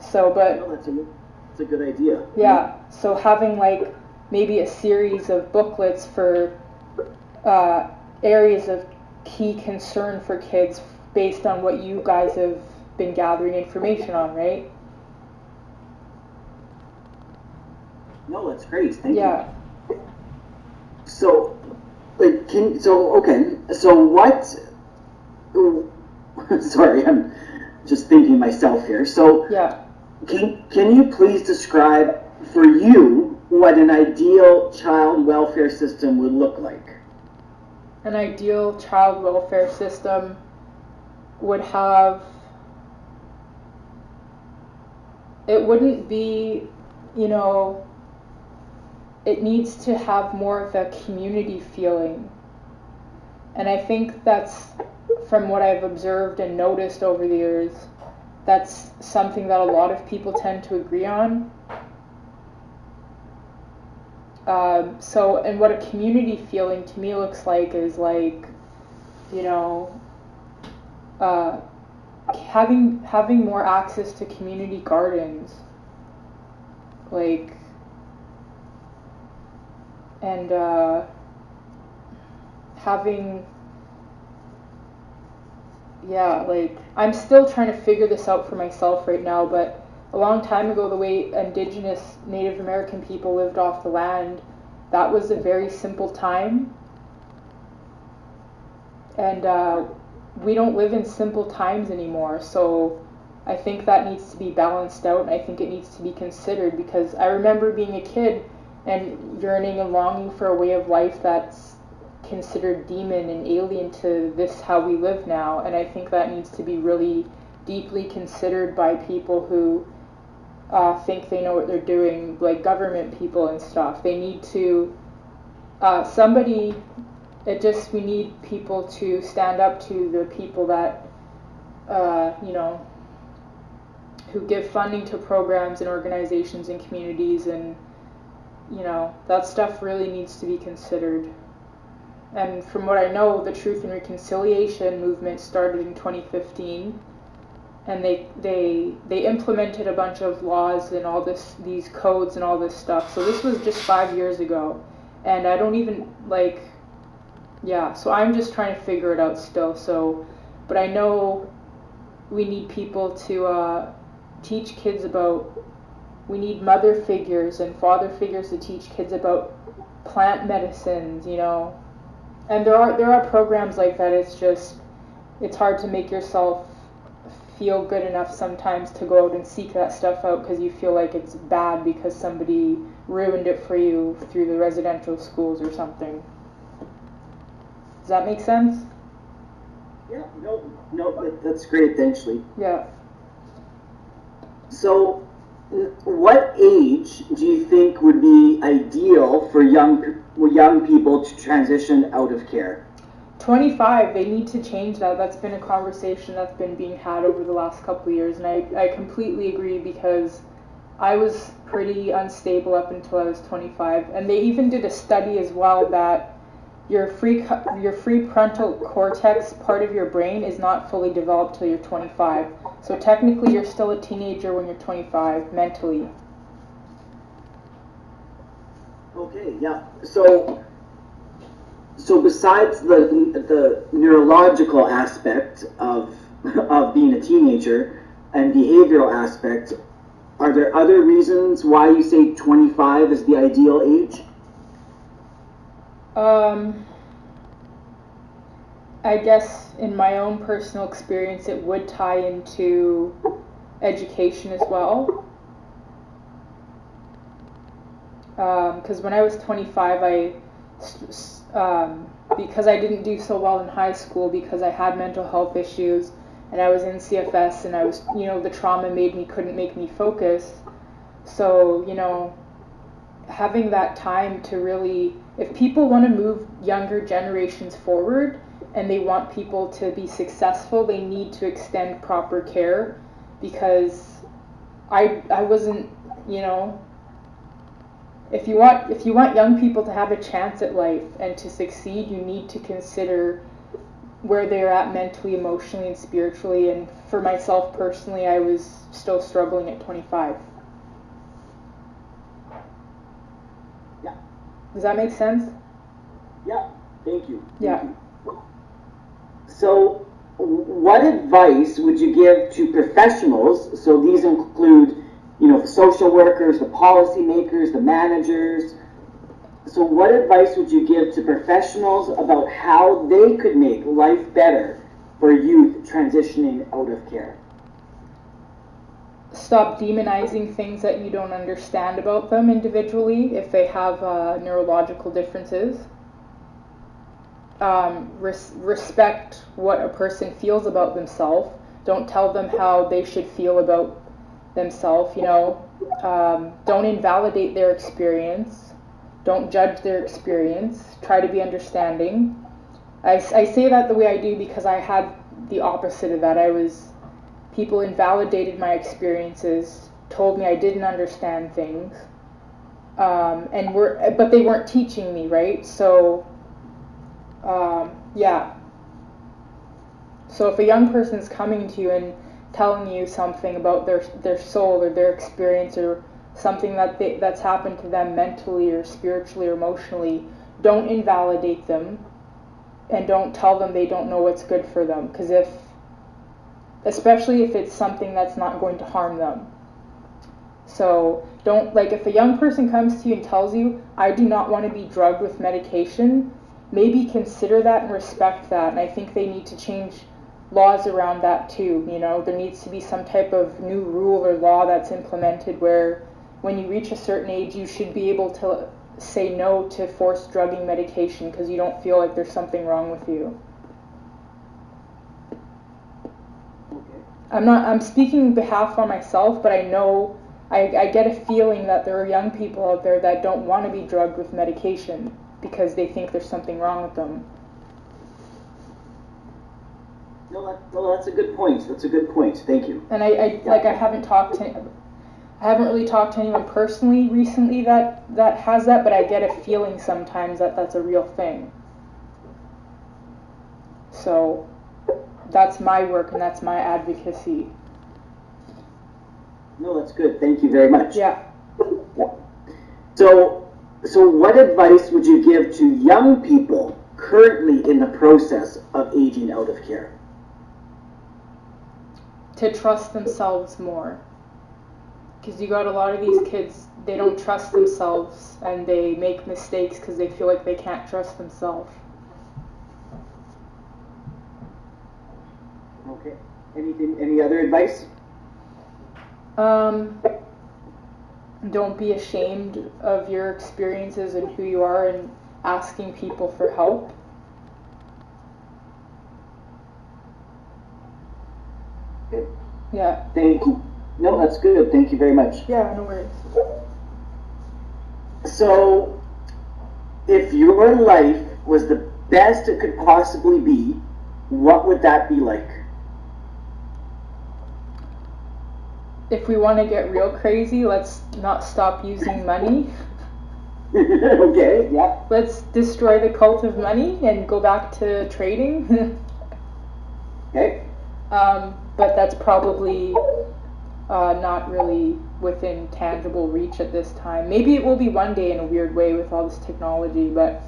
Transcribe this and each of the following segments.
So, but No, that's a good idea. yeah, so having like maybe a series of booklets for uh, areas of key concern for kids based on what you guys have been gathering information on, right? No, that's great. Thank you. Yeah. So, like, okay. So what? Sorry, I'm just thinking myself here. So, Yeah. can you please describe for you what an ideal child welfare system would look like? An ideal child welfare system would have, it wouldn't be, you know, it needs to have more of a community feeling. And I think that's, from what I've observed and noticed over the years, that's something that a lot of people tend to agree on. And what a community feeling to me looks like is like, you know, uh, having more access to community gardens, like, and having, yeah, like, I'm still trying to figure this out for myself right now, but a long time ago, the way indigenous Native American people lived off the land, that was a very simple time. And we don't live in simple times anymore, so I think that needs to be balanced out, and I think it needs to be considered, because I remember being a kid and yearning and longing for a way of life that's considered demon and alien to this how we live now, and I think that needs to be really deeply considered by people who think they know what they're doing, like government people and stuff. They need to, somebody, we need people to stand up to the people that, you know, who give funding to programs and organizations and communities, and, you know, that stuff really needs to be considered. And from what I know, the Truth and Reconciliation movement started in 2015, and they implemented a bunch of laws and all these codes and all this stuff. So this was just 5 years ago, and I don't even like, yeah. So I'm just trying to figure it out still. So, but I know we need people to teach kids about. We need mother figures and father figures to teach kids about plant medicines. You know, and there are programs like that. It's hard to make yourself feel good enough sometimes to go out and seek that stuff out because you feel like it's bad because somebody ruined it for you through the residential schools or something. Does that make sense? Yeah, no, that's great. Thanks, Shlee. Yeah. So, what age do you think would be ideal for young people to transition out of care? 25, they need to change that. That's been a conversation that's been being had over the last couple of years, and I completely agree, because I was pretty unstable up until I was 25, and they even did a study as well that your prefrontal cortex part of your brain is not fully developed till you're 25. So technically you're still a teenager when you're 25 mentally. Okay, yeah. So besides the neurological aspect of being a teenager and behavioral aspect, are there other reasons why you say 25 is the ideal age? I guess in my own personal experience it would tie into education as well. Because when I was 25, because I didn't do so well in high school because I had mental health issues and I was in CFS, and I was, the trauma couldn't make me focus. So, having that time to really, if people want to move younger generations forward and they want people to be successful, they need to extend proper care, because I wasn't, if you want young people to have a chance at life and to succeed, you need to consider where they're at mentally, emotionally, and spiritually. And for myself personally, I was still struggling at 25. Yeah. Does that make sense? Yeah. Thank you. Yeah. Thank you. So, what advice would you give to professionals? So these include, the social workers, the policymakers, the managers. So what advice would you give to professionals about how they could make life better for youth transitioning out of care? Stop demonizing things that you don't understand about them individually if they have neurological differences. Respect what a person feels about themselves. Don't tell them how they should feel about themselves. Don't invalidate their experience. Don't judge their experience. Try to be understanding. I say that the way I do because I had the opposite of that. People invalidated my experiences, told me I didn't understand things, but they weren't teaching me, right? So, yeah. So if a young person's coming to you and telling you something about their soul or their experience or something that's happened to them mentally or spiritually or emotionally, don't invalidate them and don't tell them they don't know what's good for them, because especially if it's something that's not going to harm them. So if a young person comes to you and tells you, I do not want to be drugged with medication, maybe consider that and respect that. And I think they need to change laws around that too. There needs to be some type of new rule or law that's implemented where when you reach a certain age, you should be able to say no to forced drugging medication because you don't feel like there's something wrong with you. I'm speaking on behalf of myself, but I know, I get a feeling that there are young people out there that don't want to be drugged with medication because they think there's something wrong with them. No, that's a good point. That's a good point. Thank you. And I haven't really talked to anyone personally recently that has that, but I get a feeling sometimes that that's a real thing. So that's my work and that's my advocacy. No, that's good. Thank you very much. Yeah. So what advice would you give to young people currently in the process of aging out of care? To trust themselves more. Because you got a lot of these kids, they don't trust themselves and they make mistakes because they feel like they can't trust themselves. Okay. Any other advice? Don't be ashamed of your experiences and who you are and asking people for help. Good. Yeah. Thank you. No, that's good. Thank you very much. Yeah, no worries. So, if your life was the best it could possibly be, what would that be like? If we want to get real crazy, let's not stop using money. Okay, yeah. Let's destroy the cult of money and go back to trading. Okay. But that's probably not really within tangible reach at this time. Maybe it will be one day in a weird way with all this technology, but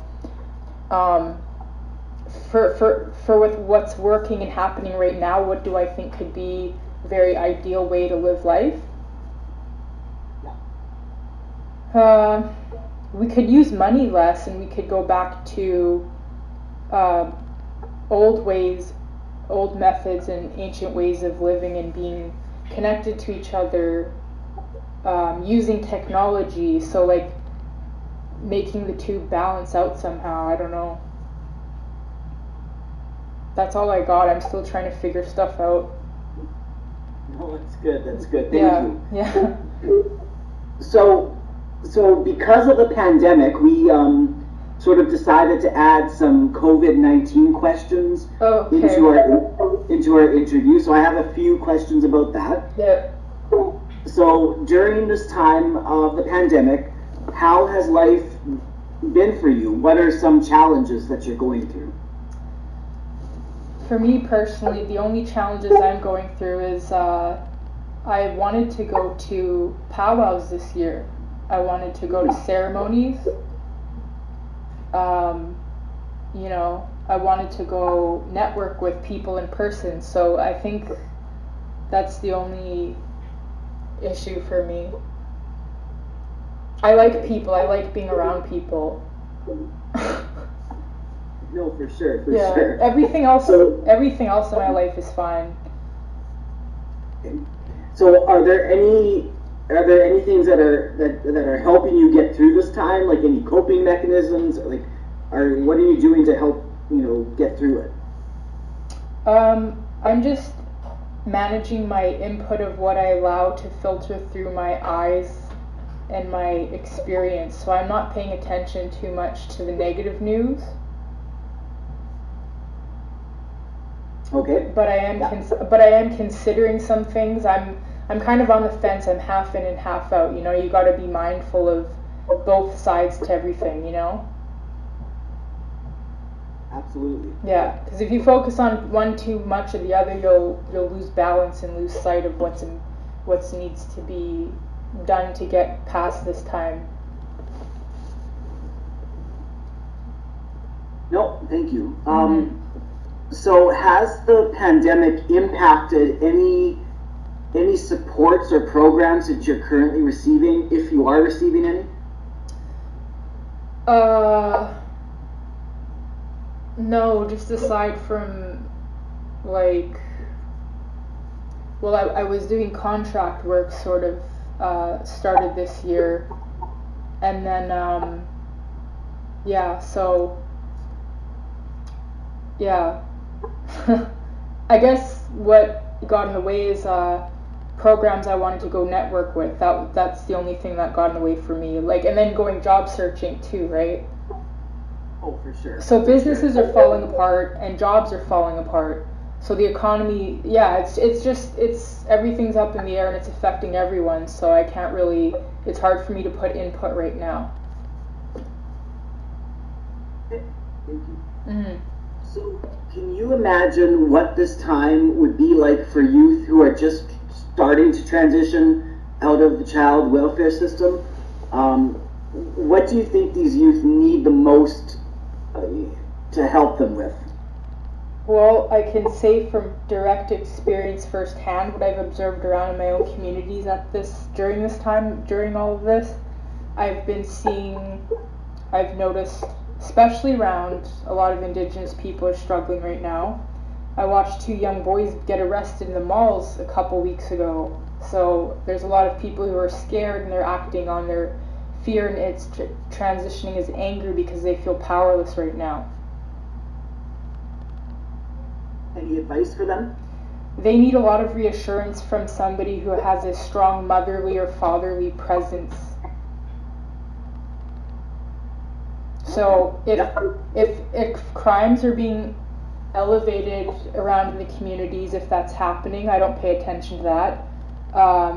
for with what's working and happening right now, what do I think could be a very ideal way to live life? We could use money less and we could go back to old ways, old methods and ancient ways of living and being connected to each other, using technology, so like making the two balance out somehow. I don't know. That's all I got. I'm still trying to figure stuff out. No, that's good. That's good. Thank you. Yeah. So because of the pandemic, we sort of decided to add some COVID-19 questions into our interview. So I have a few questions about that. Yeah. So during this time of the pandemic, how has life been for you? What are some challenges that you're going through? For me personally, the only challenges I'm going through is I wanted to go to powwows this year. I wanted to go to ceremonies. Um, you know, I wanted to go network with people in person. So I think that's the only issue for me. I like people. I like being around people. No, for sure, for Yeah, sure. everything else in my life is fine. Okay. So, are there any things that are helping you get through this time? Like any coping mechanisms? Like, what are you doing to help get through it? I'm just managing my input of what I allow to filter through my eyes and my experience. So I'm not paying attention too much to the negative news. Okay. But I am considering some things. I'm kind of on the fence. I'm half in and half out. You know, you got to be mindful of both sides to everything. You know. Absolutely. Yeah, because if you focus on one too much of the other, you'll lose balance and lose sight of what needs to be done to get past this time. No, thank you. So has the pandemic impacted any supports or programs that you're currently receiving, if you are receiving any? No, just aside from like, well, I was doing contract work sort of started this year, and then yeah, so yeah. I guess what got in the way is programs I wanted to go network with. That's the only thing that got in the way for me. Like, and then going job searching too, right? Oh, for sure. So businesses are falling apart and jobs are falling apart. So the economy, yeah, it's everything's up in the air and it's affecting everyone. So I can't really. It's hard for me to put input right now. Okay, thank you. Mm-hmm. So, can you imagine what this time would be like for youth who are just starting to transition out of the child welfare system? What do you think these youth need the most to help them with? Well, I can say from direct experience firsthand what I've observed around in my own communities during this time, during all of this. I've been seeing, I've noticed, especially around a lot of Indigenous people are struggling right now. I watched two young boys get arrested in the malls a couple weeks ago. So there's a lot of people who are scared and they're acting on their fear, and it's transitioning as anger because they feel powerless right now. Any advice for them? They need a lot of reassurance from somebody who has a strong motherly or fatherly presence. So if crimes are being elevated around in the communities, if that's happening, I don't pay attention to that.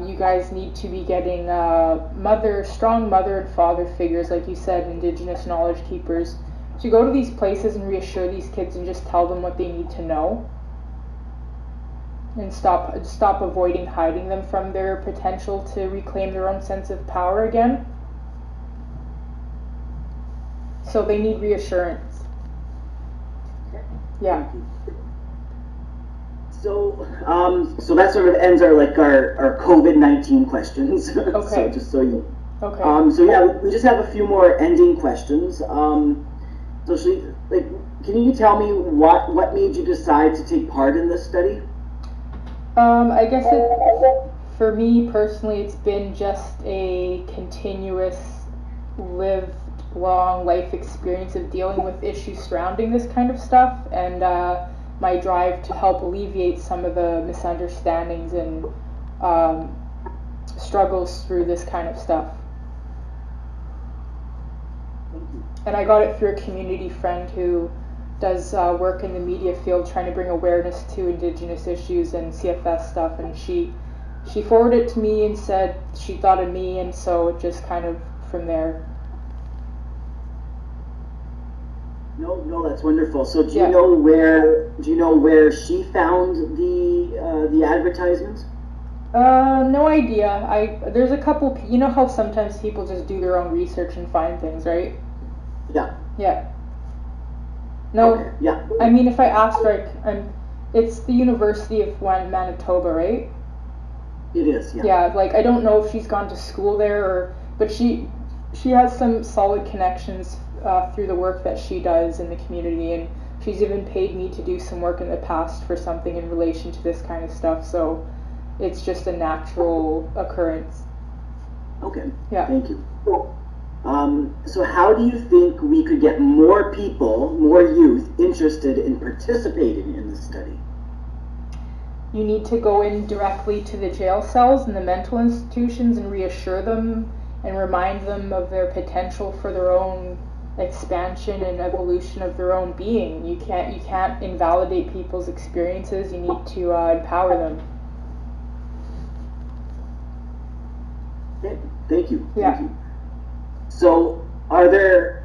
You guys need to be getting strong mother and father figures, like you said, Indigenous knowledge keepers, to go to these places and reassure these kids and just tell them what they need to know, and stop avoiding hiding them from their potential to reclaim their own sense of power again. So they need reassurance. Yeah. So that sort of ends our COVID-19 questions. Okay. So just so you. Okay. So yeah, we just have a few more ending questions. So Shlee, can you tell me what made you decide to take part in this study? I guess for me personally, it's been just a continuous lived long life experience of dealing with issues surrounding this kind of stuff, and my drive to help alleviate some of the misunderstandings and struggles through this kind of stuff. And I got it through a community friend who does work in the media field trying to bring awareness to Indigenous issues and CFS stuff, and she forwarded it to me and said she thought of me, and so it just kind of from there. No, that's wonderful. So Yeah. do you know where she found the advertisement? No idea. There's a couple. You know how sometimes people just do their own research and find things, right? Yeah. Yeah. Okay. No, Yeah. I mean if I asked, like, it's the University of Manitoba, right? It is. Yeah. Yeah. Like I don't know if she's gone to school there or, but she has some solid connections through the work that she does in the community, and she's even paid me to do some work in the past for something in relation to this kind of stuff. So it's just a natural occurrence. Okay. Yeah. Thank you. So how do you think we could get more people, more youth, interested in participating in the study? You need to go in directly to the jail cells and the mental institutions and reassure them and remind them of their potential for their own expansion and evolution of their own being. You can't invalidate people's experiences. You need to empower them. Okay. Thank you. Yeah. Thank you. So, are there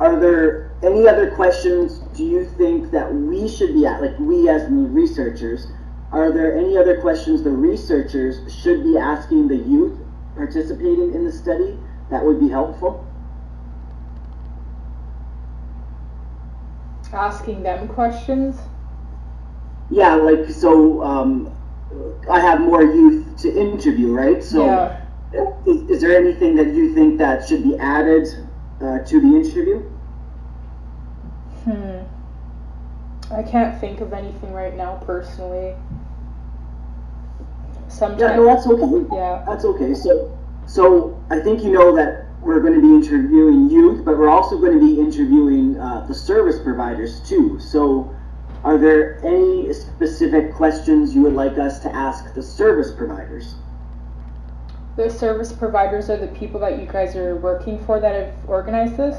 any other questions do you think that we should be at, like we as the researchers, are there any other questions the researchers should be asking the youth participating in the study that would be helpful? Asking them questions. Yeah, like so I have more youth to interview, right? So Yeah. is there anything that you think that should be added to the interview? I can't think of anything right now personally. Sometimes. Yeah, no, that's okay. Yeah. That's okay. So I think you know that we're going to be interviewing youth, but we're also going to be interviewing the service providers too. So, are there any specific questions you would like us to ask the service providers? The service providers are the people that you guys are working for that have organized this?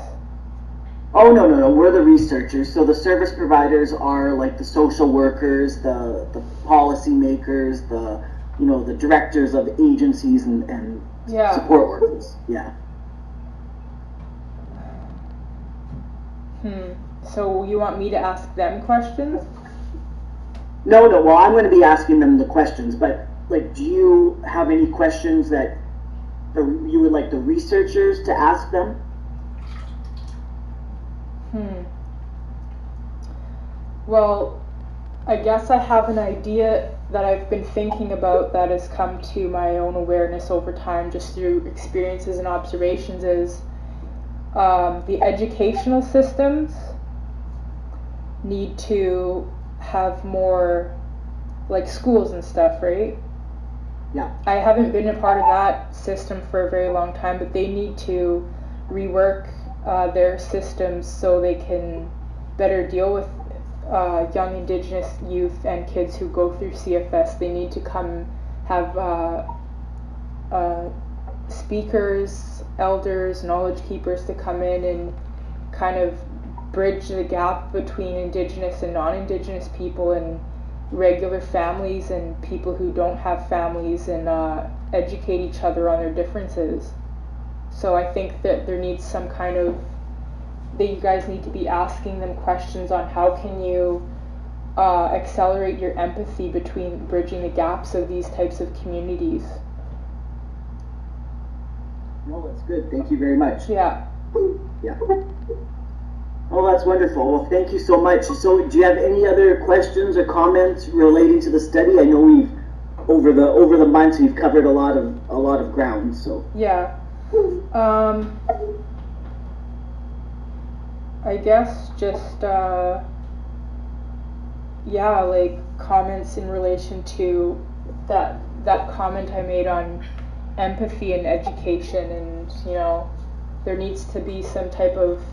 Oh no, we're the researchers. So the service providers are like the social workers, the policy makers, the directors of agencies and Yeah. support workers. Yeah. So you want me to ask them questions? No. Well, I'm going to be asking them the questions, but like, do you have any questions that you would like the researchers to ask them? Well, I guess I have an idea that I've been thinking about that has come to my own awareness over time just through experiences and observations is the educational systems need to have more, like schools and stuff, right? Yeah. I haven't been a part of that system for a very long time, but they need to rework their systems so they can better deal with young Indigenous youth and kids who go through CFS. They need to come have speakers, elders, knowledge keepers to come in and kind of bridge the gap between Indigenous and non-Indigenous people and regular families and people who don't have families, and educate each other on their differences. So I think that there needs some kind of, that you guys need to be asking them questions on how can you accelerate your empathy between bridging the gaps of these types of communities. No, that's good. Thank you very much. Yeah. Yeah. Oh, that's wonderful. Well, thank you so much. So, do you have any other questions or comments relating to the study? I know we've over the months we've covered a lot of ground. So Yeah. I guess just yeah, like comments in relation to that comment I made on empathy and education, and there needs to be some type of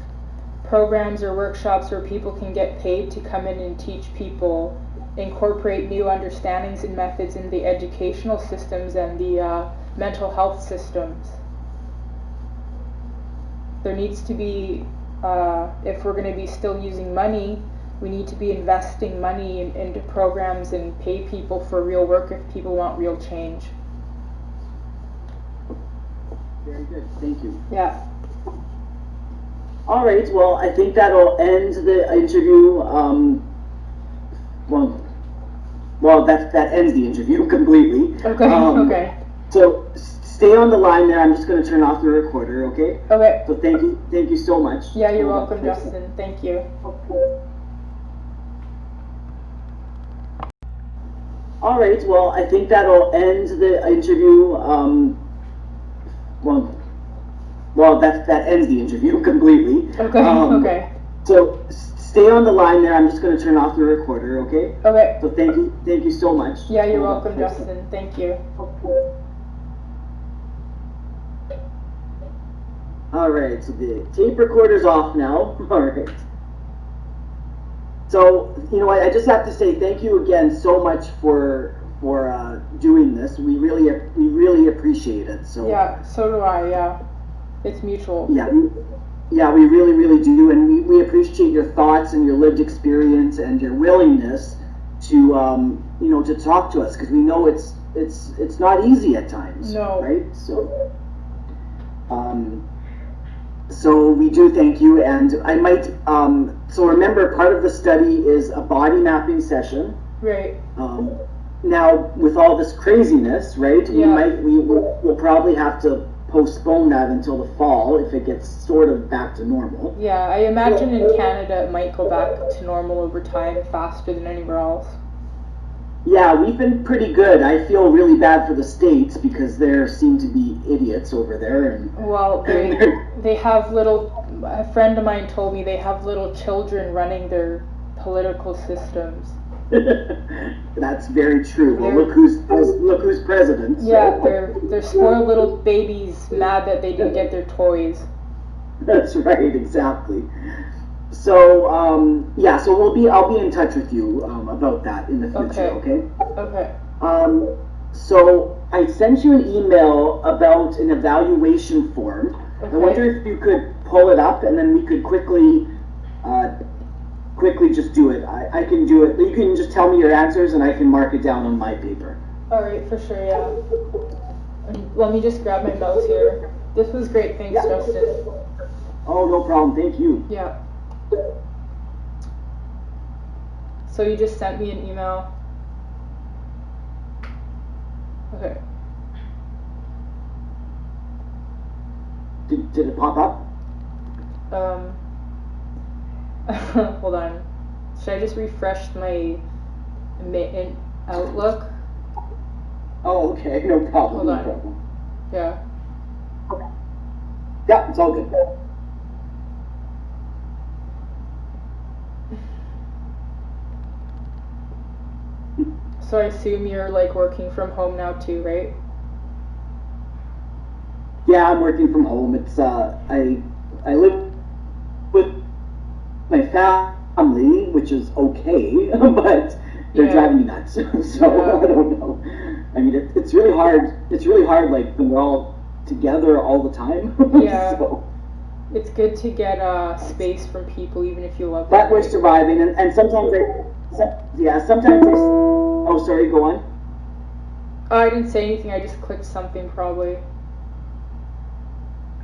programs or workshops where people can get paid to come in and teach people, incorporate new understandings and methods in the educational systems and the mental health systems. There needs to be, if we're going to be still using money, we need to be investing money into programs and pay people for real work if people want real change. very good. Thank you. Yeah. All right. Well, I think that'll end the interview. Well, that ends the interview completely. Okay. Okay. So stay on the line there. I'm just going to turn off the recorder. Okay. Okay. So thank you so much. Yeah, you're welcome, Justin. Thank you. All right. Well, I think that'll end the interview. That ends the interview completely. Okay. Okay. So stay on the line there. I'm just going to turn off the recorder. Okay. Okay. So thank you so much. Yeah, you're welcome, Justin. Thank you. All right. So the tape recorder's off now. All right. So you know what? I just have to say thank you again so much for doing this. We really appreciate it. So Yeah, so do I. Yeah, it's mutual. Yeah, we really do, and we appreciate your thoughts and your lived experience and your willingness to to talk to us, because we know it's not easy at times. No. Right? So we do thank you, and I might so remember, part of the study is a body mapping session. Right. Now with all this craziness, right? Yeah. We'll probably have to postpone that until the fall if it gets sort of back to normal. Yeah, I imagine in Canada it might go back to normal over time faster than anywhere else. Yeah, we've been pretty good. I feel really bad for the States because there seem to be idiots over there. Well, they have little, a friend of mine told me they have little children running their political systems. That's very true. Well, look who's president. So. Yeah, they're spoiled little babies mad that they didn't get their toys. That's right, exactly. So so I'll be in touch with you about that in the future. Okay. Okay. So I sent you an email about an evaluation form. Okay. I wonder if you could pull it up, and then we could quickly just do it. I can do it. You can just tell me your answers, and I can mark it down on my paper. All right, for sure. Yeah. Let me just grab my mouse here. This was great. Thanks, Justin. Oh, no problem. Thank you. Yeah. So you just sent me an email. Okay. Did it pop up? Hold on. Should I just refresh my Outlook? Oh, okay. No problem. Hold on. No problem. Yeah. Yeah, it's all good. So I assume you're like working from home now too, right? Yeah, I'm working from home. It's I live with my family, which is okay, but they're driving me nuts. So I don't know. I mean, it's really hard. It's really hard, like when we're all together all the time. Yeah. So it's good to get space from people, even if you love them. But we're surviving, and sometimes sometimes oh, sorry, go on. Oh, I didn't say anything. I just clicked something probably.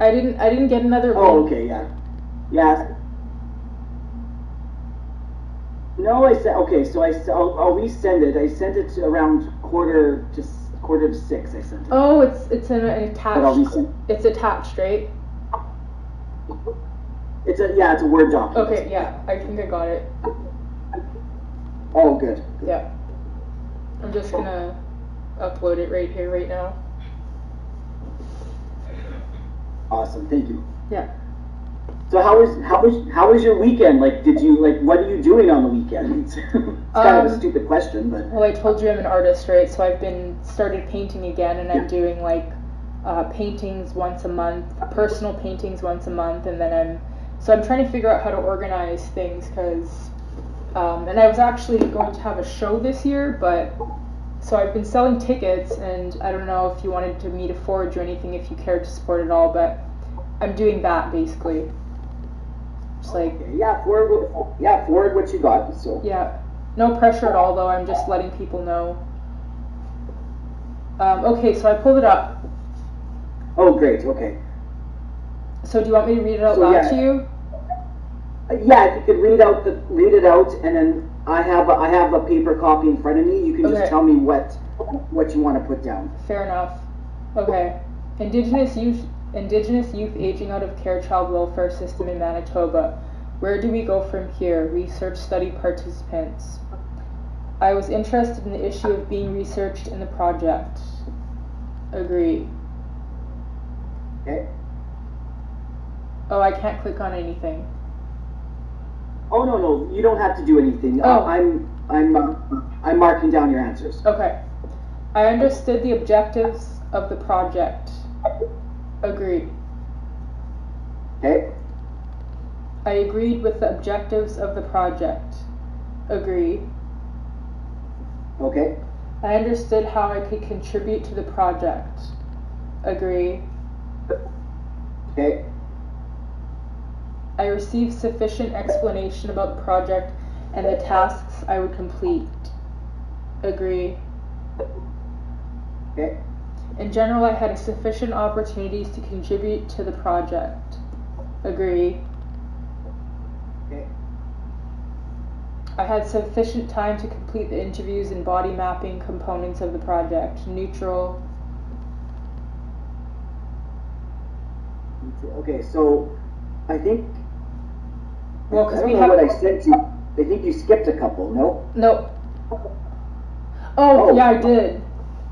I didn't get another link. Oh, okay, yeah. No, I said okay. So I'll resend it. I sent it to around quarter to 6. I sent it. Oh, it's an attached. But I'll resend. It's attached, right? It's a Word document. Okay, yeah, I think I got it. Oh, good. Yeah. I'm just gonna upload it right here, right now. Awesome, thank you. Yeah. So how was your weekend? Like, what are you doing on the weekends? It's kind of a stupid question, but. Well, I told you I'm an artist, right? So I've started painting again, and I'm doing like paintings once a month, personal paintings once a month, and then I'm trying to figure out how to organize things, because and I was actually going to have a show this year, but so I've been selling tickets, and I don't know if you wanted me to forward you anything, if you cared to support at all, but I'm doing that basically. Just like forward what you got. So yeah, no pressure at all though. I'm just letting people know. Okay, so I pulled it up. Oh, great. Okay. So do you want me to read it out loud to you? Yeah, if you could read it out, and then I have a paper copy in front of me. You can just Okay. tell me what you want to put down. Fair enough. Okay. Indigenous youth aging out of care child welfare system in Manitoba. Where do we go from here? Research study participants. I was interested in the issue of being researched in the project. Agree. Okay. Oh, I can't click on anything. Oh no, you don't have to do anything. Oh. I'm marking down your answers. Okay. I understood the objectives of the project. Agreed. Okay. I agreed with the objectives of the project. Agreed. Okay. I understood how I could contribute to the project. Agree. Okay. I received sufficient explanation about the project and the tasks I would complete. Agree. Okay. In general, I had sufficient opportunities to contribute to the project. Agree. Okay. I had sufficient time to complete the interviews and body mapping components of the project. Neutral. Okay, so I think Well, I because don't we know have. what I sent you. I think you skipped a couple. No. No. Oh, yeah, I did.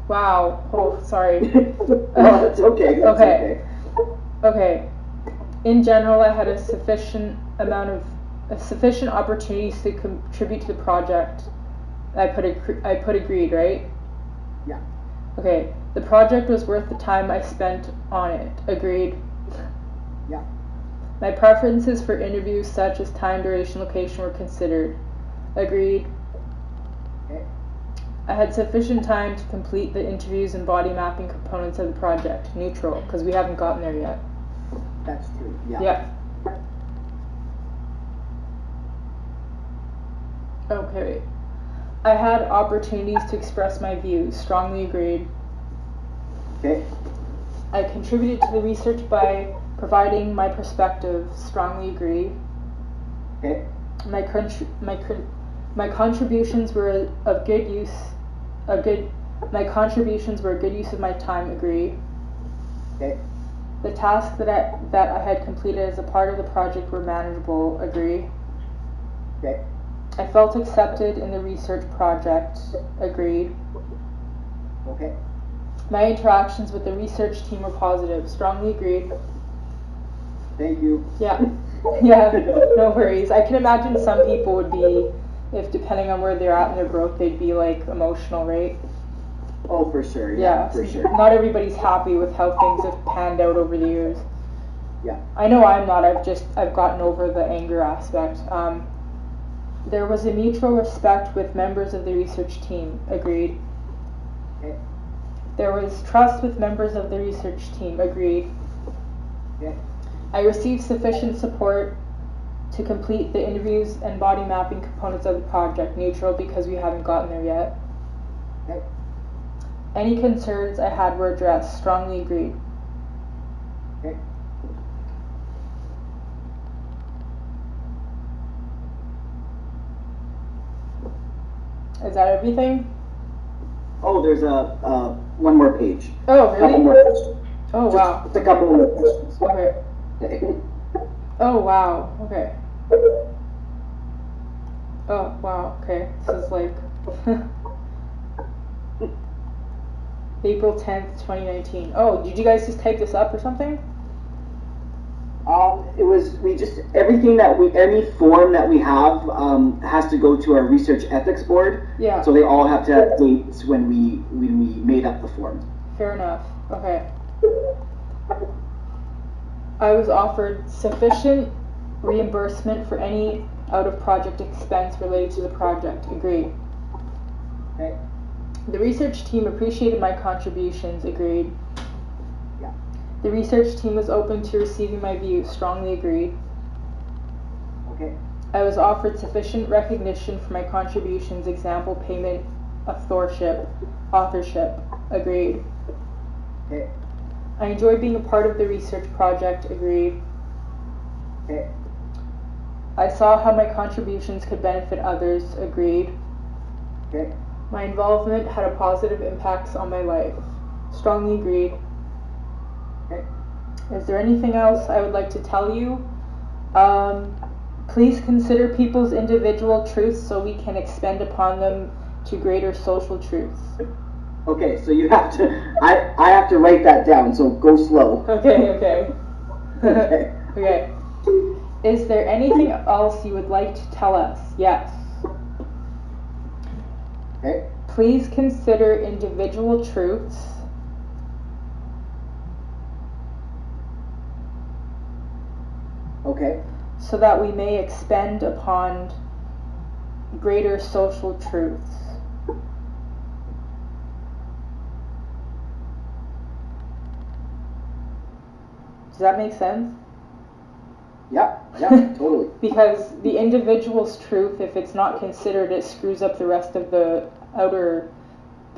Wow. Oh, sorry. No, that's okay. That's Okay. Okay. In general, I had sufficient opportunities to contribute to the project. I put agreed, right? Yeah. Okay. The project was worth the time I spent on it. Agreed. Yeah. My preferences for interviews such as time, duration, location were considered. Agreed. Okay. I had sufficient time to complete the interviews and body mapping components of the project. Neutral, because we haven't gotten there yet. That's true. Yeah. Yeah. Okay. I had opportunities to express my views. Strongly agreed. Okay. I contributed to the research by providing my perspective. Strongly agreed. Okay. My contributions were of good use. My contributions were a good use of my time. Agree. Okay. The tasks that I had completed as a part of the project were manageable. Agree. Okay. I felt accepted in the research project. Agreed. Okay. My interactions with the research team were positive. Strongly agreed. Thank you. Yeah. Yeah, no worries. I can imagine some people would be, if depending on where they're at in their growth, they'd be like emotional, right? Oh, for sure. Yeah, for sure. Not everybody's happy with how things have panned out over the years. Yeah. I know I'm not. I've gotten over the anger aspect. There was a mutual respect with members of the research team. Agreed. Okay. There was trust with members of the research team. Agreed. Okay. I received sufficient support to complete the interviews and body mapping components of the project. Neutral, because we haven't gotten there yet. Okay. Any concerns I had were addressed. Strongly agreed. Okay. Is that everything? Oh, there's one more page. Oh, A couple really? more questions. Oh, wow. Just a couple more questions. Okay. Oh, wow. Okay. Oh, wow. Okay. This is like April 10th, 2019. Oh, did you guys just type this up or something? It was, everything any form that we have has to go to our research ethics board. Yeah. So they all have to have dates when we made up the form. Fair enough. Okay. I was offered sufficient reimbursement for any out-of-project expense related to the project. Agreed. Okay. The research team appreciated my contributions. Agreed. Yeah. The research team was open to receiving my views. Strongly agreed. Okay. I was offered sufficient recognition for my contributions, example, payment, authorship. Agreed. Okay. I enjoyed being a part of the research project. Agreed. Okay. I saw how my contributions could benefit others. Agreed. Okay. My involvement had a positive impact on my life. Strongly agreed. Okay. Is there anything else I would like to tell you? Please consider people's individual truths so we can expand upon them to greater social truths. Okay, so you have to, I have to write that down, so go slow. Okay. Okay. Okay. Is there anything else you would like to tell us? Yes. Okay. Please consider individual truths Okay. so that we may expand upon greater social truths. Does that make sense? Yeah, totally. Because the individual's truth, if it's not considered, it screws up the rest of the outer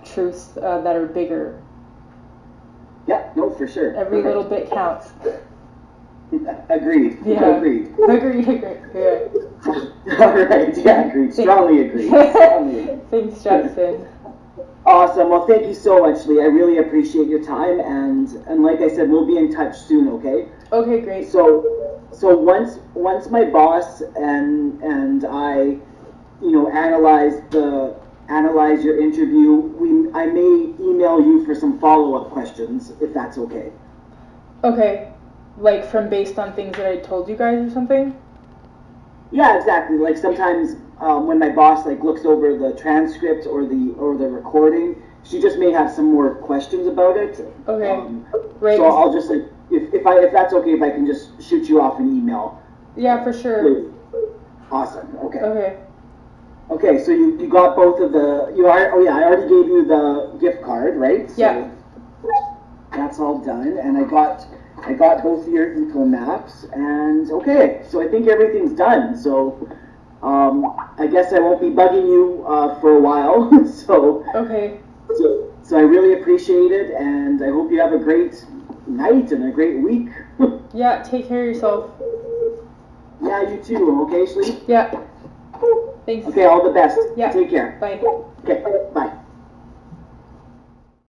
truths that are bigger. Yeah, no, for sure. Every little bit counts. Agreed. Yeah. Agreed. Agreed. All right. Yeah, agreed. Strongly agreed. Thanks, Jackson. Awesome. Well, thank you so much, Lee. I really appreciate your time, and like I said, we'll be in touch soon. Okay. Okay, great. So once my boss and I, analyze your interview, I may email you for some follow-up questions if that's okay. Okay, like from based on things that I told you guys or something? Yeah, exactly. Like sometimes when my boss looks over the transcript or the recording, she just may have some more questions about it. Okay. Right. So I'll just if that's okay, if I can just shoot you off an email. Yeah, for sure. Awesome. Okay. Okay. Okay, so you got both of the I already gave you the gift card, right? So yeah. That's all done, and I got both of your eco maps, and okay, so I think everything's done. So I guess I won't be bugging you for a while. So okay. So I really appreciate it, and I hope you have a great night and a great week. Yeah, take care of yourself. Yeah, you too. Okay, Shlee? Yeah. Thanks. Okay, all the best. Yeah. Take care. Bye. Okay, bye.